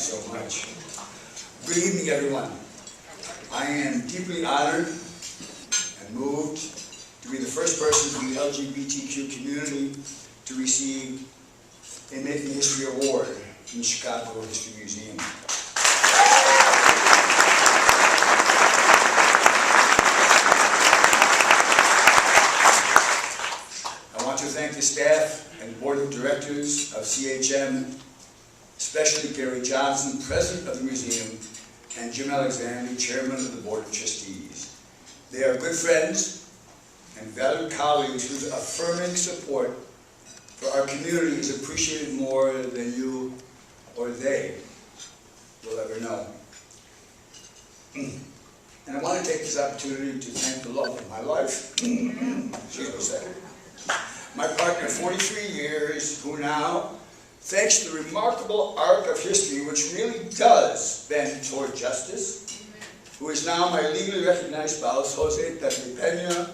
so much. Good evening, everyone. I am deeply honored and moved to be the first person from the LGBTQ community to receive a Making History Award from the Chicago History Museum. I want to thank the staff and board of directors of CHM, especially Art Johnston, president of the museum, and Jim Alexander, chairman of the board of trustees. They are good friends and valued colleagues whose affirming support for our community is appreciated more than you or they will ever know. And I want to take this opportunity to thank the love of my life, excuse me a second, my partner 43 years, who now, thanks to the remarkable arc of history, which really does bend toward justice, who is now my legally recognized spouse, Jose Pepe Pena,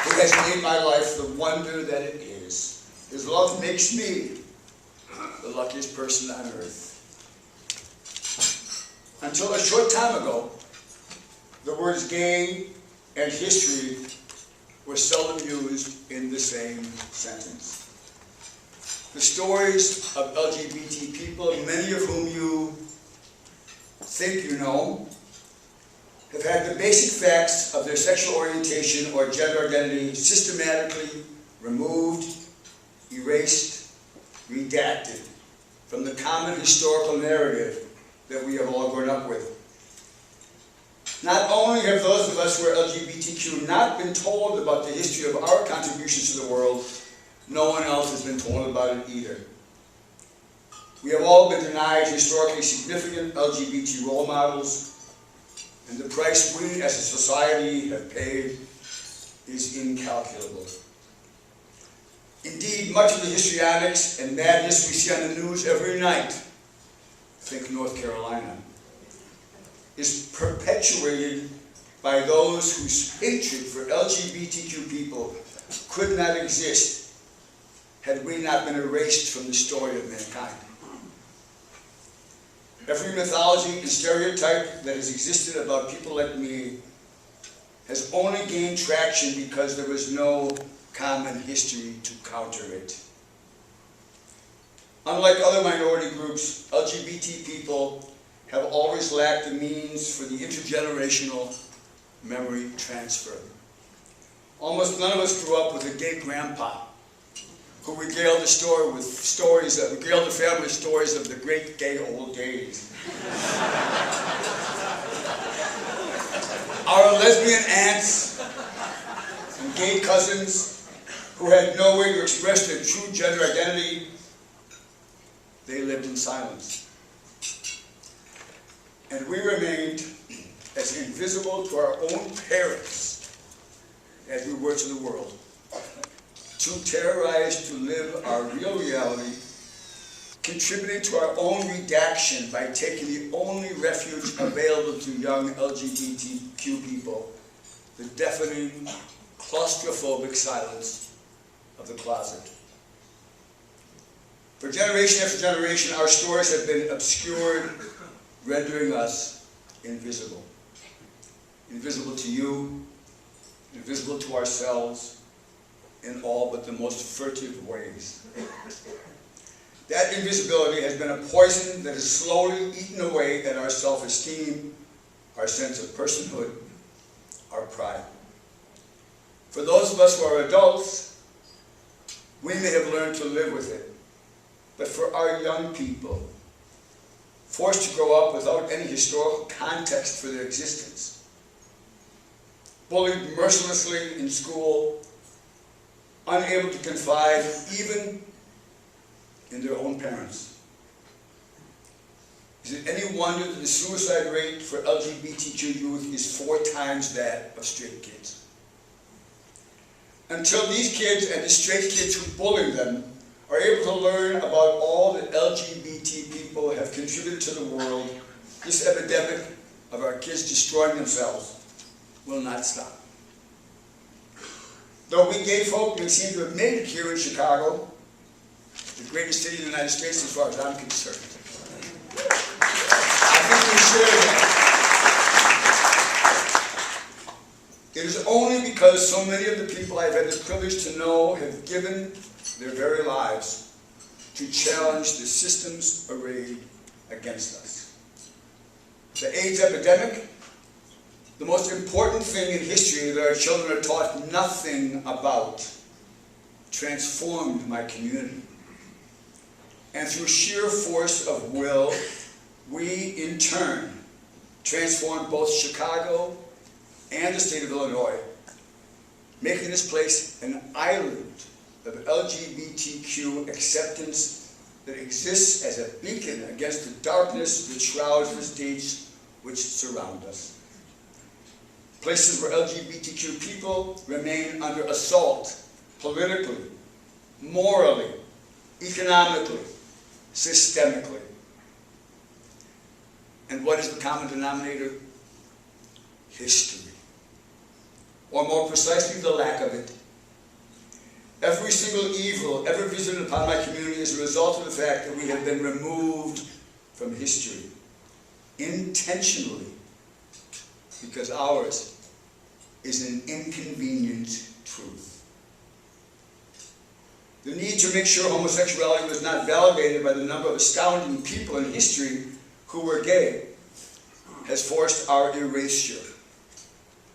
who has made my life the wonder that it is. His love makes me the luckiest person on earth. Until a short time ago, the words gay and history were seldom used in the same sentence. The stories of LGBT people, many of whom you think you know, have had the basic facts of their sexual orientation or gender identity systematically removed, erased, redacted from the common historical narrative that we have all grown up with. Not only have those of us who are LGBTQ not been told about the history of our contributions to the world, no one else has been told about it either. We have all been denied historically significant LGBT role models, and the price we as a society have paid is incalculable. Indeed, much of the histrionics and madness we see on the news every night, think North Carolina, is perpetuated by those whose hatred for LGBTQ people could not exist had we not been erased from the story of mankind. Every mythology and stereotype that has existed about people like me has only gained traction because there was no common history to counter it. Unlike other minority groups, LGBT people have always lacked the means for the intergenerational memory transfer. Almost none of us grew up with a gay grandpa who regaled the family stories of the great gay old days. Our lesbian aunts and gay cousins who had no way to express their true gender identity, they lived in silence. And we remained as invisible to our own parents as we were to the world. Too terrorized to live our real reality, contributing to our own redaction by taking the only refuge available to young LGBTQ people, the deafening, claustrophobic silence of the closet. For generation after generation, our stories have been obscured, rendering us invisible. Invisible to you, invisible to ourselves, in all but the most furtive ways. That invisibility has been a poison that has slowly eaten away at our self-esteem, our sense of personhood, our pride. For those of us who are adults, we may have learned to live with it. But for our young people, forced to grow up without any historical context for their existence, bullied mercilessly in school, unable to confide even in their own parents. Is it any wonder that the suicide rate for LGBTQ youth is 4 times that of straight kids? Until these kids and the straight kids who bully them are able to learn about all that LGBT people have contributed to the world, this epidemic of our kids destroying themselves will not stop. Though we gay folk may seem to have made it here in Chicago, the greatest city in the United States as far as I'm concerned. I think we share that. It is only because so many of the people I've had the privilege to know have given their very lives to challenge the systems arrayed against us. The AIDS epidemic, the most important thing in history that our children are taught nothing about, transformed my community. And through sheer force of will, we in turn transformed both Chicago and the state of Illinois, making this place an island of LGBTQ acceptance that exists as a beacon against the darkness that shrouds the states which surround us. Places where LGBTQ people remain under assault, politically, morally, economically, systemically. And what is the common denominator? History. Or more precisely, the lack of it. Every single evil ever visited upon my community is a result of the fact that we have been removed from history, intentionally, because ours is an inconvenient truth. The need to make sure homosexuality was not validated by the number of astounding people in history who were gay has forced our erasure,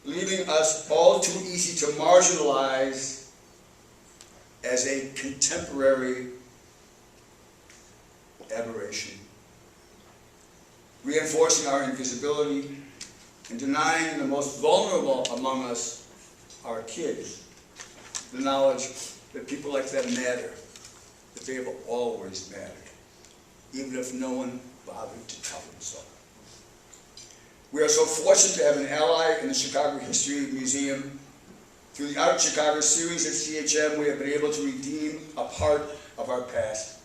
leaving us all too easy to marginalize as a contemporary aberration, reinforcing our invisibility and denying the most vulnerable among us, our kids, the knowledge that people like that matter, that they have always mattered, even if no one bothered to tell them so. We are so fortunate to have an ally in the Chicago History Museum. Through the Art Chicago series at CHM, we have been able to redeem a part of our past,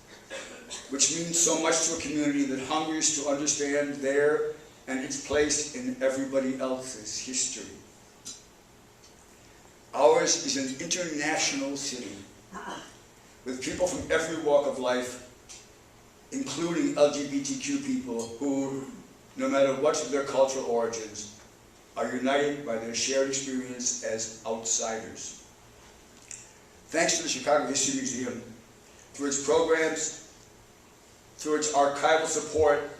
which means so much to a community that hungers to understand their and its place in everybody else's history. Ours is an international city with people from every walk of life, including LGBTQ people who, no matter what their cultural origins, are united by their shared experience as outsiders. Thanks to the Chicago History Museum, through its programs, through its archival support,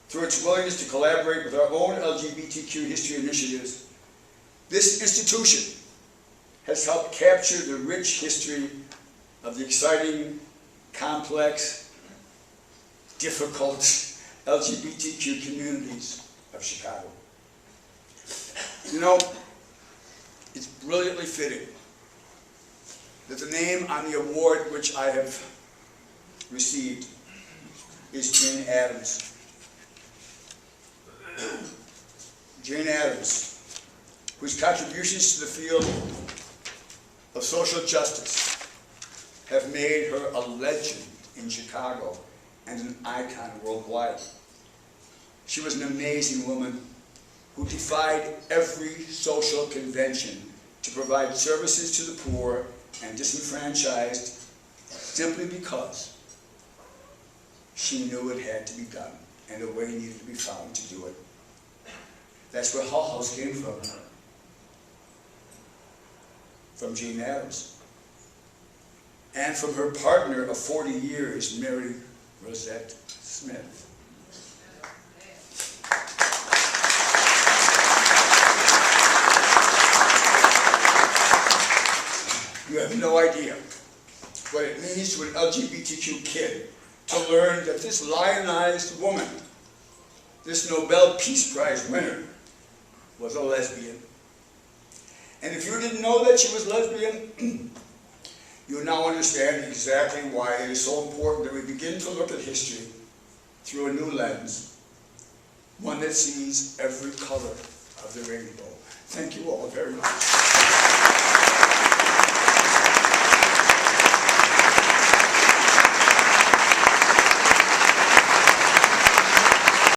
through its willingness to collaborate with our own LGBTQ history initiatives, this institution has helped capture the rich history of the exciting, complex, difficult LGBTQ communities of Chicago. You know, it's brilliantly fitting that the name on the award which I have received is Jane Addams. Jane Addams, whose contributions to the field of social justice have made her a legend in Chicago and an icon worldwide. She was an amazing woman who defied every social convention to provide services to the poor and disenfranchised simply because she knew it had to be done and a way needed to be found to do it. That's where Hull House came from Jane Addams, and from her partner of 40 years, Mary Rosette Smith. You have no idea what it means to an LGBTQ kid to learn that this lionized woman, this Nobel Peace Prize winner, was a lesbian. And if you didn't know that she was lesbian, you now understand exactly why it is so important that we begin to look at history through a new lens, one that sees every color of the rainbow. Thank you all very much.